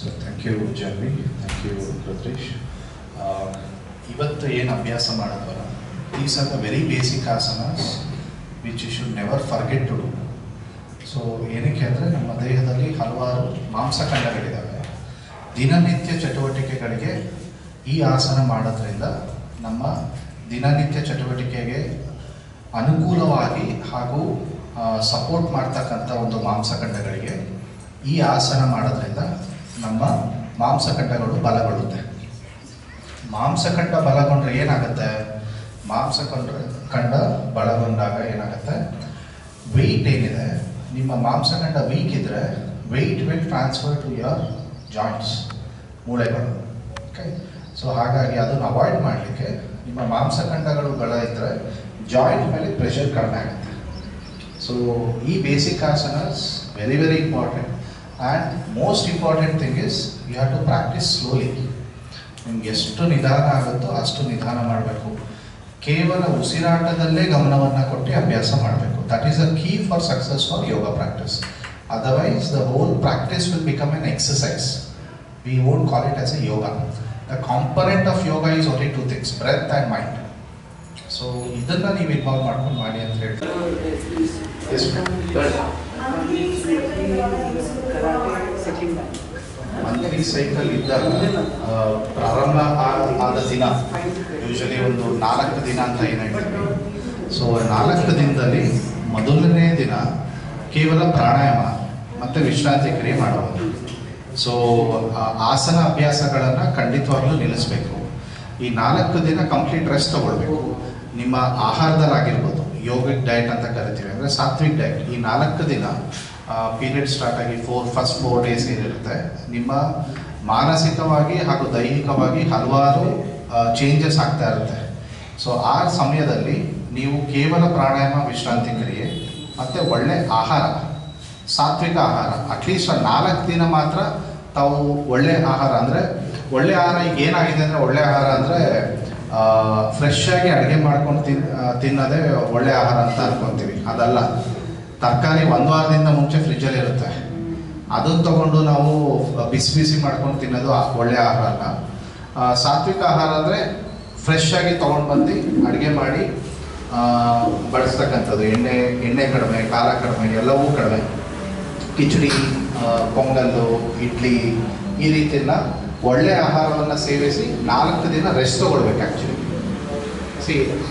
So thank you Janvi, thank you Rudresh. ಇವತ್ತು ಏನು ಅಭ್ಯಾಸ ಮಾಡಿದ್ವಲ್ಲ, these are the very basic asanas which you should never forget to do. So ಏನಕ್ಕೆ ಅಂದರೆ ನಮ್ಮ ದೇಹದಲ್ಲಿ ಹಲವಾರು ಮಾಂಸಖಂಡಗಳಿದ್ದಾವೆ. ದಿನನಿತ್ಯ ಚಟುವಟಿಕೆಗಳಿಗೆ ಈ ಆಸನ ಮಾಡೋದ್ರಿಂದ ನಮ್ಮ ದಿನನಿತ್ಯ ಚಟುವಟಿಕೆಗೆ ಅನುಕೂಲವಾಗಿ ಹಾಗೂ ಸಪೋರ್ಟ್ ಮಾಡ್ತಕ್ಕಂಥ ಒಂದು ಮಾಂಸಖಂಡಗಳಿಗೆ ಈ ಆಸನ ಮಾಡೋದ್ರಿಂದ ನಮ್ಮ ಮಾಂಸಖಂಡಗಳು ಬಲಗೊಳ್ಳುತ್ತೆ. ಮಾಂಸಖಂಡ ಬಲಗೊಂಡ್ರೆ ಏನಾಗುತ್ತೆ? ಮಾಂಸಖಂಡ ಬಲಗೊಂಡಾಗ ಏನಾಗುತ್ತೆ, ವೆಯ್ಟ್ ಏನಿದೆ, ನಿಮ್ಮ ಮಾಂಸಖಂಡ ವೀಕ್ ಇದ್ದರೆ weight will transfer to your joints, ಮೂಳೆಗಳು. ಓಕೆ, ಸೊ ಹಾಗಾಗಿ ಅದನ್ನು ಅವಾಯ್ಡ್ ಮಾಡಲಿಕ್ಕೆ ನಿಮ್ಮ ಮಾಂಸಖಂಡಗಳು ಬಲ ಇದ್ದರೆ ಜಾಯಿಂಟ್ ಮೇಲೆ ಪ್ರೆಷರ್ ಕಡಿಮೆ ಆಗುತ್ತೆ. ಸೊ ಈ basic asanas very very important. And most important thing is you have to practice slowly. ನಿಮ್ಗೆ ಎಷ್ಟು ನಿಧಾನ ಆಗುತ್ತೋ ಅಷ್ಟು ನಿಧಾನ ಮಾಡಬೇಕು. ಕೇವಲ ಉಸಿರಾಟದಲ್ಲೇ ಗಮನವನ್ನು ಕೊಟ್ಟು ಅಭ್ಯಾಸ ಮಾಡಬೇಕು. That is a key for success for yoga practice. Otherwise the whole practice will become an exercise. We won't call it as a yoga. The component of yoga is only 2 things, breath and mind. So ಇದನ್ನು ನೀವು involve ಮಾಡ್ಕೊಂಡು ಮಾಡಿ ಅಂತ ಹೇಳ್ತಾರೆ. Monthly cycle ಇದ್ದಾಗ ಪ್ರಾರಂಭ ಆದ ದಿನ ಯೂಶಲಿ ಒಂದು 4 ದಿನ ಅಂತ ಏನು ಹೇಳ್ತೀವಿ. ಸೊ 4 ದಿನದಲ್ಲಿ ಮೊದಲನೇ ದಿನ ಕೇವಲ ಪ್ರಾಣಾಯಾಮ ಮತ್ತು ವಿಶ್ರಾಂತಿ ಕ್ರಿಯೆ ಮಾಡಬಹುದು. ಸೊ ಆಸನ ಅಭ್ಯಾಸಗಳನ್ನು ಖಂಡಿತವಾಗ್ಲೂ ನಿಲ್ಲಿಸಬೇಕು. ಈ 4 ದಿನ ಕಂಪ್ಲೀಟ್ ರೆಸ್ಟ್ ತಗೊಳ್ಬೇಕು. ನಿಮ್ಮ ಆಹಾರದಲ್ಲಾಗಿರ್ಬೋದು, ಯೋಗಿಕ್ ಡಯಟ್ ಅಂತ ಕರಿತೀವಿ, ಅಂದರೆ ಸಾತ್ವಿಕ್ ಡಯಟ್. ಈ 4 ದಿನ ಪೀರಿಯಡ್ ಸ್ಟಾರ್ಟ್ ಆಗಿ ಫಸ್ಟ್ 4 ಡೇಸ್ ಏನಿರುತ್ತೆ, ನಿಮ್ಮ ಮಾನಸಿಕವಾಗಿ ಹಾಗೂ ದೈಹಿಕವಾಗಿ ಹಲವಾರು ಚೇಂಜಸ್ ಆಗ್ತಾ ಇರುತ್ತೆ. ಸೊ ಆ ಸಮಯದಲ್ಲಿ ನೀವು ಕೇವಲ ಪ್ರಾಣಾಯಾಮ, ವಿಶ್ರಾಂತಿ ಕ್ರಿಯೆ ಮತ್ತು ಒಳ್ಳೆ ಆಹಾರ, ಸಾತ್ವಿಕ ಆಹಾರ, ಅಟ್ಲೀಸ್ಟ್ 4 ದಿನ ಮಾತ್ರ ತಾವು ಒಳ್ಳೆ ಆಹಾರ ಅಂದರೆ, ಒಳ್ಳೆ ಆಹಾರ ಈಗ ಏನಾಗಿದೆ ಅಂದರೆ, ಒಳ್ಳೆ ಆಹಾರ ಅಂದರೆ ಫ್ರೆಶ್ ಆಗಿ ಅಡುಗೆ ಮಾಡ್ಕೊಂಡು ತಿನ್ನೋದೇ ಒಳ್ಳೆ ಆಹಾರ ಅಂತ ಅನ್ಕೊತೀವಿ. ಅದಲ್ಲ, ತರಕಾರಿ 1 ವಾರದಿಂದ ಮುಂಚೆ ಫ್ರಿಜ್ಜಲ್ಲಿ ಇರುತ್ತೆ, ಅದನ್ನು ತಗೊಂಡು ನಾವು ಬಿಸಿ ಬಿಸಿ ಮಾಡ್ಕೊಂಡು ತಿನ್ನೋದು ಒಳ್ಳೆ ಆಹಾರ ಅಲ್ಲ. ಸಾತ್ವಿಕ ಆಹಾರ ಅಂದರೆ ಫ್ರೆಶ್ ಆಗಿ ತೊಗೊಂಡು ಬಂದು ಅಡುಗೆ ಮಾಡಿ ಬಡಿಸ್ತಕ್ಕಂಥದ್ದು. ಎಣ್ಣೆ ಕಡಿಮೆ, ಖಾರ ಕಡಿಮೆ, ಎಲ್ಲವೂ ಕಡಿಮೆ. ಕಿಚಡಿ, ಪೊಂಗಲ್ಲು, ಇಡ್ಲಿ, ಈ ರೀತಿಯೆಲ್ಲ ಒಳ್ಳೆ ಆಹಾರವನ್ನು ಸೇವಿಸಿ 4 ದಿನ ರೆಸ್ಟ್ ತೊಗೊಳ್ಬೇಕು. ಆ್ಯಕ್ಚುಲಿ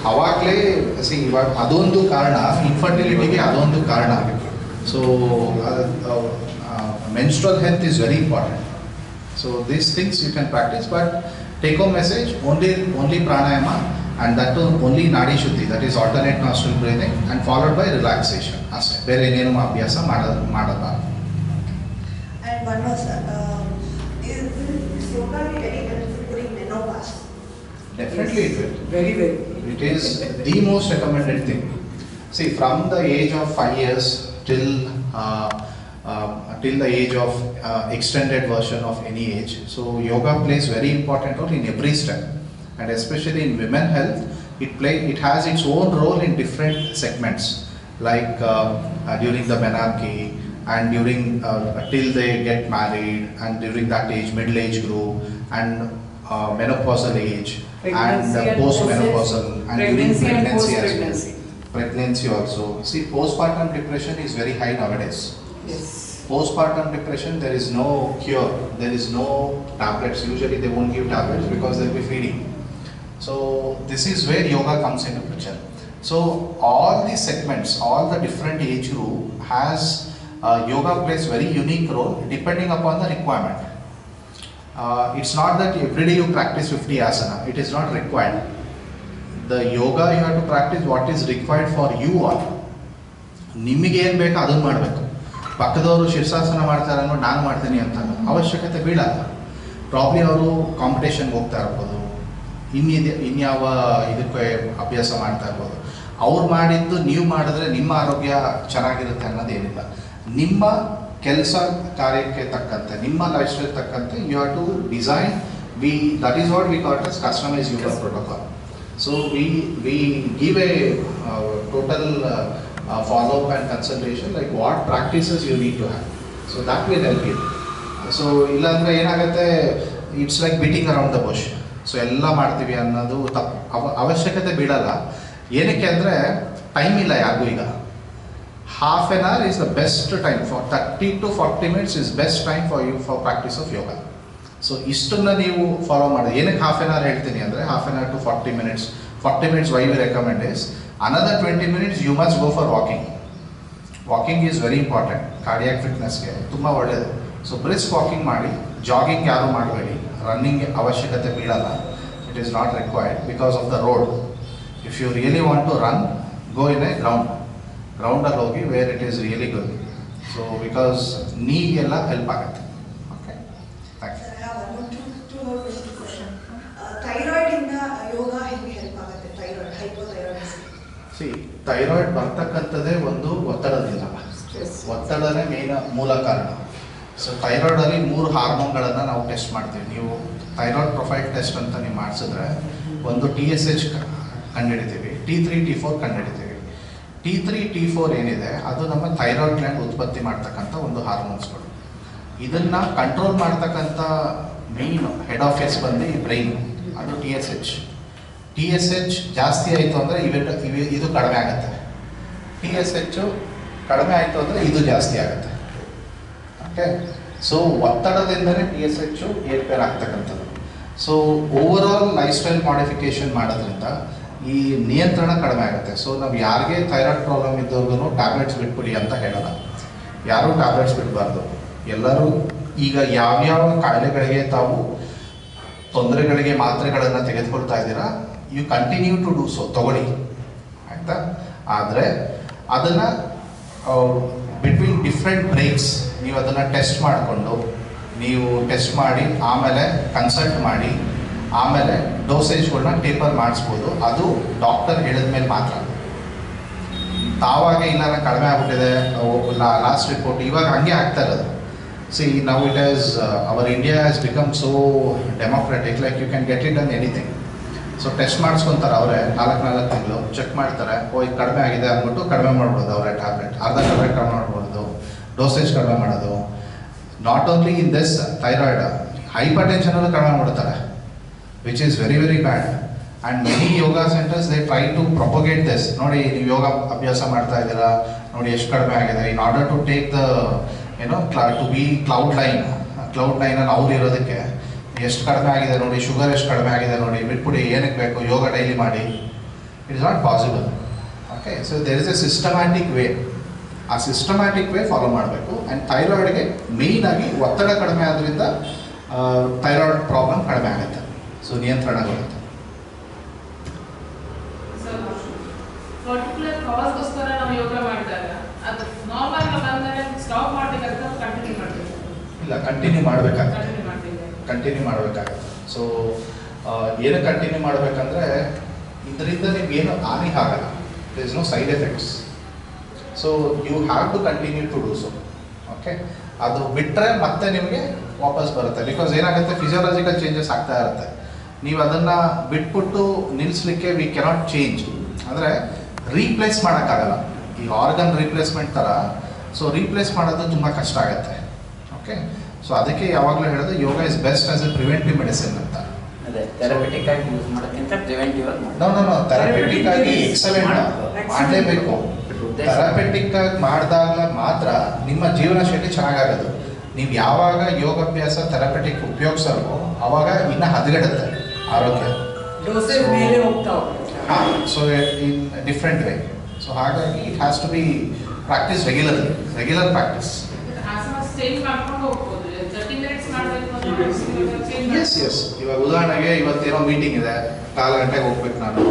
ಅವಾಗಲೇ ಇವಾಗ ಅದೊಂದು ಕಾರಣ, ಇನ್ಫರ್ಟಿಲಿಟಿಗೆ ಅದೊಂದು ಕಾರಣ. So menstrual health is very important. So these things you can practice, but take home message, only pranayama, and that too only nadi shuddhi, that is alternate nostril breathing, and followed by relaxation. Aste ಬೇರೆ ಏನೇನು ಅಭ್ಯಾಸ ಮಾಡಬಾರದು. And one more, sir, is yoga very helpful during menopause? Definitely it will. Very, very. It is the most recommended thing. See, from the age of 5 years till the age of extended version of any age. So yoga plays very important role in every step, and especially in women health, it has its own role in different segments, like during the menarche, and during till they get married, and during that age, middle age group, and menopausal age, Pregnancy and post-menopausal, and during pregnancy as well. Pregnancy also. See, postpartum depression is very high nowadays. Yes. Postpartum depression, there is no cure, there is no tablets. Usually they won't give tablets because they'll be feeding. So this is where yoga comes into picture. So all these segments, all the different age group has yoga plays very unique role depending upon the requirement. It's not that every day you practice 50 asana, it is not required. The yoga you have to practice what is required for you all. ನಿಮಗೆ ಏನು ಬೇಕೋ ಅದನ್ನು ಮಾಡಬೇಕು. ಪಕ್ಕದವರು ಶೀರ್ಷಾಸನ ಮಾಡ್ತಾರೆ ಅನ್ನೋ ನಾನು ಮಾಡ್ತೀನಿ ಅಂತ ಅವಶ್ಯಕತೆ ಬೀಳಲ್ಲ. ಪ್ರಾಬ್ಲಿ ಅವರು ಕಾಂಪಿಟೇಷನ್ಗೆ ಹೋಗ್ತಾ ಇರ್ಬೋದು, ಇನ್ಯಾವ ಇದಕ್ಕೆ ಅಭ್ಯಾಸ ಮಾಡ್ತಾ ಇರ್ಬೋದು. ಅವ್ರು ಮಾಡಿದ್ದು ನೀವು ಮಾಡಿದ್ರೆ ನಿಮ್ಮ ಆರೋಗ್ಯ ಚೆನ್ನಾಗಿರುತ್ತೆ ಅನ್ನೋದೇನಿಲ್ಲ. ನಿಮ್ಮ ಕೆಲಸ ಕಾರ್ಯಕ್ಕೆ ತಕ್ಕಂತೆ, ನಿಮ್ಮ ಲೈಫ್ ಸ್ಟೈಲ್ ತಕ್ಕಂತೆ you have to design. That is what we call as customized yoga protocol. So we give a total follow-up and consultation, like what practices you need to have. So that will help you. So illandre enagutte, it's like beating around the bush. So ella ಮಾಡ್ತೀವಿ ಅನ್ನೋದು ಅವಶ್ಯಕತೆ ಬೀಳಲ್ಲ. ಏನಕ್ಕೆ ಅಂದರೆ time ಇಲ್ಲ ಯಾರಿಗೂ. ಈಗ half an hour is the best time, for 30 to 40 minutes is best time for you for practice of yoga. So ಇಷ್ಟನ್ನು ನೀವು ಫಾಲೋ ಮಾಡಿ. ಏನಕ್ಕೆ half an hour ಹೇಳ್ತೀನಿ ಅಂದರೆ, half an hour to 40 minutes. 40 minutes why we recommend is, another 20 minutes you must go for walking. Walking is very important, cardiac fitnessಗೆ ತುಂಬ ಒಳ್ಳೆಯದು. So brisk walking ಮಾಡಿ, ಜಾಗಿಂಗ್ ಯಾರು ಮಾಡಬೇಡಿ, ರನ್ನಿಂಗ್ ಅವಶ್ಯಕತೆ ಬೀಳಲ್ಲ. It is not required because of the road. If you really want to run, go in a ಗ್ರೌಂಡಲ್ಲಿ ಹೋಗಿ where it is really good. So because ನೀಗೆಲ್ಲ ಹೆಲ್ಪ್ ಆಗುತ್ತೆ. Okay, thank you. Two more questions. Thyroid ಇಂದ ಯೋಗ ಹೇಗೆ help ಆಗುತ್ತೆ? Thyroid, hypothyroidism. Thyroid ಬರ್ತಕ್ಕಂಥದ್ದೇ ಒಂದು ಒತ್ತಡದಿಂದ. ಒತ್ತಡನೇ ಮೂಲ ಕಾರಣ. ಸೊ ಥೈರಾಯ್ಡಲ್ಲಿ 3 ಹಾರ್ಮೋನ್ಗಳನ್ನು ನಾವು ಟೆಸ್ಟ್ ಮಾಡ್ತೀವಿ. ನೀವು ಥೈರಾಯ್ಡ್ ಪ್ರೊಫೈಲ್ ಟೆಸ್ಟ್ ಅಂತ ನೀವು ಮಾಡಿಸಿದ್ರೆ, ಒಂದು TSH ಕಂಡುಹಿಡಿತೀವಿ, T3 T4 ಕಂಡುಹಿಡಿತೀವಿ. T3 T4 ಏನಿದೆ ಅದು ನಮ್ಮ ಥೈರಾಯ್ಡ್ ಗ್ಲ್ಯಾಂಡ್ ಉತ್ಪತ್ತಿ ಮಾಡ್ತಕ್ಕಂಥ ಒಂದು ಹಾರ್ಮೋನ್ಸ್ಗಳು. ಇದನ್ನು ಕಂಟ್ರೋಲ್ ಮಾಡ್ತಕ್ಕಂಥ ಮೇನ್ ಹೆಡ್ ಆಫೀಸ್ ಬಂದು ಈ ಬ್ರೈನ್, ಅದು TSH ಜಾಸ್ತಿ ಆಯಿತು ಅಂದರೆ ಇದು ಕಡಿಮೆ ಆಗುತ್ತೆ. TSH ಕಡಿಮೆ ಆಯಿತು ಅಂದರೆ ಇದು ಜಾಸ್ತಿ ಆಗುತ್ತೆ. ಓಕೆ, ಸೊ ಒತ್ತಡದಿಂದಲೇ TSH ಏರ್ಪೇರ್ ಆಗ್ತಕ್ಕಂಥದ್ದು. So overall life style modification ಮಾಡೋದ್ರಿಂದ ಈ ನಿಯಂತ್ರಣ ಕಡಿಮೆ ಆಗುತ್ತೆ. ಸೊ ನಾವು ಯಾರಿಗೆ ಥೈರಾಯ್ಡ್ ಪ್ರಾಬ್ಲಮ್ ಇದ್ದವ್ರಿಗೂ ಟ್ಯಾಬ್ಲೆಟ್ಸ್ ಬಿಟ್ಬಿಡಿ ಅಂತ ಹೇಳೋಲ್ಲ. ಯಾರೂ ಟ್ಯಾಬ್ಲೆಟ್ಸ್ ಬಿಡಬಾರ್ದು. ಎಲ್ಲರೂ ಈಗ ಯಾವ್ಯಾವ ಕಾಯಿಲೆಗಳಿಗೆ ತಾವು ತೊಂದರೆಗಳಿಗೆ ಮಾತ್ರೆಗಳನ್ನು ತೆಗೆದುಕೊಳ್ತಾ ಇದ್ದೀರಾ, you continue to do so, ತಗೊಳ್ಳಿ, ಆಯಿತಾ. ಆದರೆ ಅದನ್ನು ಬಿಟ್ವೀನ್ ಡಿಫ್ರೆಂಟ್ ಬ್ರೇಕ್ಸ್ ನೀವು ಅದನ್ನು ಟೆಸ್ಟ್ ಮಾಡಿಕೊಂಡು, ನೀವು ಟೆಸ್ಟ್ ಮಾಡಿ ಆಮೇಲೆ ಕನ್ಸಲ್ಟ್ ಮಾಡಿ ಆಮೇಲೆ ಡೋಸೇಜ್ಗಳನ್ನ ಟೇಪರ್ ಮಾಡಿಸ್ಬೋದು, ಅದು ಡಾಕ್ಟರ್ ಹೇಳಿದ ಮೇಲೆ ಮಾತ್ರ. ತಾವಾಗೆ ಇಲ್ಲ ನಂಗೆ ಕಡಿಮೆ ಆಗ್ಬಿಟ್ಟಿದೆ ಲಾಸ್ಟ್ ರಿಪೋರ್ಟ್ ಇವಾಗ ಹಂಗೆ ಆಗ್ತಾ ಇರೋದು. See now it is our India has become so democratic, like you can get it on anything. So test ಮಾಡಿಸ್ಕೊತಾರೆ ಅವರೇ 4 ತಿಂಗಳು ಚೆಕ್ ಮಾಡ್ತಾರೆ, ಇದು ಕಡಿಮೆ ಆಗಿದೆ ಅಂದ್ಬಿಟ್ಟು ಕಡಿಮೆ ಮಾಡ್ಬೋದು ಅವರೇ ಟ್ಯಾಬ್ಲೆಟ್, ಅರ್ಧ ಟ್ಯಾಬ್ಲೆಟ್ ಕಡಿಮೆ ಮಾಡ್ಬೋದು, ಡೋಸೇಜ್ ಕಡಿಮೆ ಮಾಡೋದು. Not only in this thyroid, ಹೈಪರ್ ಟೆನ್ಷನಲ್ಲೂ ಕಡಿಮೆ ಮಾಡ್ತಾರೆ, which is very very bad. And many yoga centres they try to propagate this. ನೋಡಿ ನೀವು ಯೋಗ ಅಭ್ಯಾಸ ಮಾಡ್ತಾ ಇದ್ದೀರಾ, ನೋಡಿ ಎಷ್ಟು ಕಡಿಮೆ ಆಗಿದೆ. In order to take the to be cloud ನೈನಲ್ಲಿ ಅವ್ರು ಇರೋದಕ್ಕೆ ಎಷ್ಟು ಕಡಿಮೆ ಆಗಿದೆ ನೋಡಿ, ಶುಗರ್ ಎಷ್ಟು ಕಡಿಮೆ ಆಗಿದೆ ನೋಡಿ, ಬಿಟ್ಬಿಡಿ, ಏನಕ್ಕೆ ಬೇಕು, ಯೋಗ ಡೈಲಿ ಮಾಡಿ. It is not possible. Okay, so there is a systematic way. ಆ ಸಿಸ್ಟಮ್ಯಾಟಿಕ್ ವೇ ಫಾಲೋ ಮಾಡಬೇಕು. ಆ್ಯಂಡ್ ಥೈರಾಯ್ಡ್ಗೆ ಮೇಯ್ನಾಗಿ ಒತ್ತಡ ಕಡಿಮೆ ಆದ್ರಿಂದ ಥೈರಾಯ್ಡ್ ಪ್ರಾಬ್ಲಮ್ ಕಡಿಮೆ ಆಗುತ್ತೆ, ಸೊ ನಿಯಂತ್ರಣಗೊಳ್ಳುತ್ತೆ. ಪರ್ಟಿಕ್ಯುಲರ್ ಕಾಸ್ಗೋಸ್ಕರ ನಾವು ಯೋಗ ಮಾಡಿದಾಗ ಅದು ನಾರ್ಮಲ್ ಬಂದರೆ ಸ್ಟಾಪ್ ಮಾಡಬೇಕಾಗುತ್ತೆ, ಕಂಟಿನ್ಯೂ ಮಾಡಬೇಕು? ಇಲ್ಲ, ಕಂಟಿನ್ಯೂ ಮಾಡಬೇಕಾಗುತ್ತೆ. ಸೊ ಏನು ಕಂಟಿನ್ಯೂ ಮಾಡಬೇಕಂದ್ರೆ ಇದರಿಂದ ನಿಮ್ಗೇನು ಹಾನಿ ಆಗಲ್ಲ, there is no side effects. So you have to continue to do so. Okay, ಅದು ಬಿಟ್ಟರೆ ಮತ್ತೆ ನಿಮಗೆ ವಾಪಸ್ ಬರುತ್ತೆ. ಬಿಕಾಸ್ ಏನಾಗುತ್ತೆ, ಫಿಸಿಯಾಲಜಿಕಲ್ ಚೇಂಜಸ್ ಆಗ್ತಾ ಇರುತ್ತೆ. ನೀವು ಅದನ್ನು ಬಿಟ್ಬಿಟ್ಟು ನಿಲ್ಲಿಸ್ಲಿಕ್ಕೆ ವಿ ಕೆನಾಟ್ ಚೇಂಜ್, ಅಂದರೆ ರೀಪ್ಲೇಸ್ ಮಾಡೋಕ್ಕಾಗಲ್ಲ. ಈ ಆರ್ಗನ್ ರೀಪ್ಲೇಸ್ಮೆಂಟ್ ಥರ, ಸೊ ರೀಪ್ಲೇಸ್ ಮಾಡೋದು ತುಂಬ ಕಷ್ಟ ಆಗುತ್ತೆ. ಓಕೆ, ಸೊ ಅದಕ್ಕೆ ಯಾವಾಗಲೂ ಹೇಳೋದು yoga is best as a preventive medicine ಅಂತ. ಥೆರಪಿಟಿಕ್ ಆಗಿ ಯೂಸ್ ಮಾಡೋಕ್ಕಿಂತ ಪ್ರಿವೆಂಟಿವ್ ಆಗಿ ನೋ ಥೆರಪಿಟಿಕ್ ಆಗಿ ಎಕ್ಸಲೆಂಟ್ ಮಾಡಲೇಬೇಕು. ಥೆರಪಿಟಿಕ್ ಆಗಿ ಮಾಡಿದಾಗ ಮಾತ್ರ ನಿಮ್ಮ ಜೀವನ ಶೈಲಿ ಚೆನ್ನಾಗಾಗೋದು. ನೀವು ಯಾವಾಗ ಯೋಗಾಭ್ಯಾಸ ಥೆರಪಿಟಿಕ್ ಉಪಯೋಗಿಸಲ್ವೋ ಆವಾಗ ಇನ್ನೂ ಹದಗೆಡುತ್ತೆ ಆರೋಗ್ಯ. ಡೋಸೇಜ್ ಮೇಲೆ ಹೋಗ್ತಾ ಹೋಗುತ್ತೆ. ಹಾಂ, so in different way. So ಹಾಗಾಗಿ it has to be practice regular practice. Yes ಇವಾಗ ಉದಾಹರಣೆಗೆ ಇವತ್ತೇನೋ ಮೀಟಿಂಗ್ ಇದೆ, 4 ಗಂಟೆಗೆ ಹೋಗ್ಬೇಕು ನಾನು.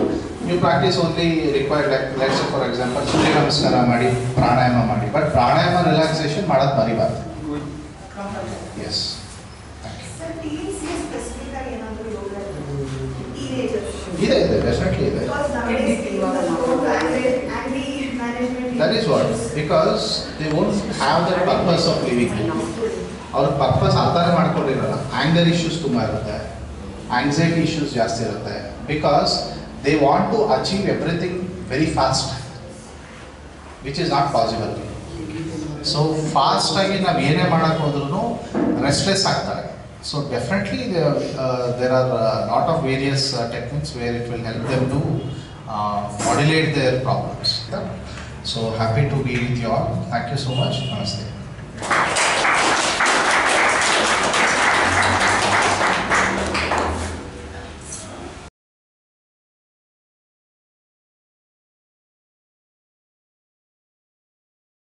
ನೀವು practice only required let's for example Surya Namaskar ಮಾಡಿ, ಪ್ರಾಣಾಯಾಮ ಮಾಡಿ, ಬಟ್ ಪ್ರಾಣಾಯಾಮ ರಿಲ್ಯಾಕ್ಸೇಷನ್ ಮಾಡೋದು ಮರಿಬಾರ್ದು. ಎಸ್, ಇದೆ ಡೆಫಿನೆಟ್ಲಿ ಇದೆ. That is what, because they won't have the purpose of living. ಅವ್ರ ಪರ್ಪಸ್ ಅರ್ಥನೇ ಮಾಡ್ಕೊಂಡಿರಲ್ಲ. ಆ್ಯಂಗರ್ ಇಶ್ಯೂಸ್ ತುಂಬ ಇರುತ್ತೆ, ಆಂಗ್ಸೈಟಿ ಇಶ್ಯೂಸ್ ಜಾಸ್ತಿ ಇರುತ್ತೆ. Because they want to achieve everything very fast, which is not possible. So ಫಾಸ್ಟಾಗಿ ನಾವು ಏನೇ ಮಾಡೋಕ್ಕೆ ಹೋದ್ರೂ ರೆಸ್ಟ್ಲೆಸ್ ಆಗ್ತಾರೆ. So definitely there are lot of various techniques where it will help them to modulate their problems. So happy to be with you all. Thank you so much. Namaste.